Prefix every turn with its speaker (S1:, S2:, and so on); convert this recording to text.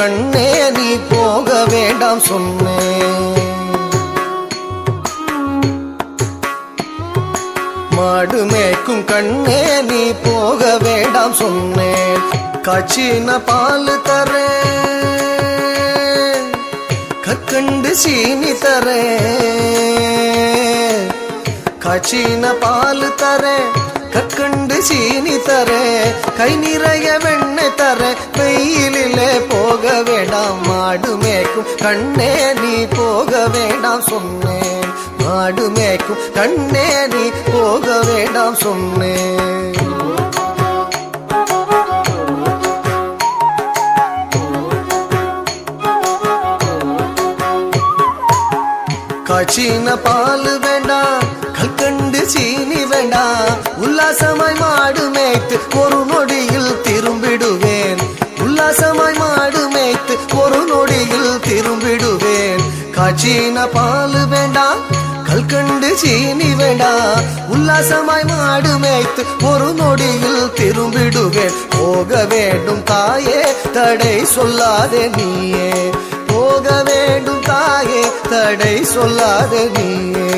S1: கண்ணே நீ போக வேண்டாம் சொன்னேன். மாடு மேய்க்கும் கண்ணே நீ போக வேண்டாம் சொன்னேன். காய்ச்சின பால் தரேன், கற்கண்டு சீனி தரேன். காய்ச்சின பால் தரேன், கற்கண்டு சீனி தரேன். கை நிறைய வெண்ணெய் தரேன், வெயிலிலே போக வேண்டாம். மாடு மேய்க்கும் கண்ணே நீ போக வேண்டாம் சொன்னேன். மாடு மேய்க்கும் கண்ணே நீ போக வேண்டாம் சொன்னேன். காய்ச்சின பால் வேண்டாம், கற்கண்டு சீனி வேண்டாம். உல்லாசமாய் மாடு மேய்த்து ஒரு நொடியில் திரும்பிடுவேன். உல்லாசமாய் மாடு மேய்த்து ஒரு நொடியில் திரும்பிடுவேன். காய்ச்சின பால் வேண்டாம், கற்கண்டு சீனி வேண்டாம். உல்லாசமாய் மாடு மேய்த்து ஒரு நொடியில் திரும்பிடுவேன். போக வேண்டும் தாயே தடை சொல்லாதே நீயே. போக வேண்டும் தாயே தடை சொல்லாதே நீயே.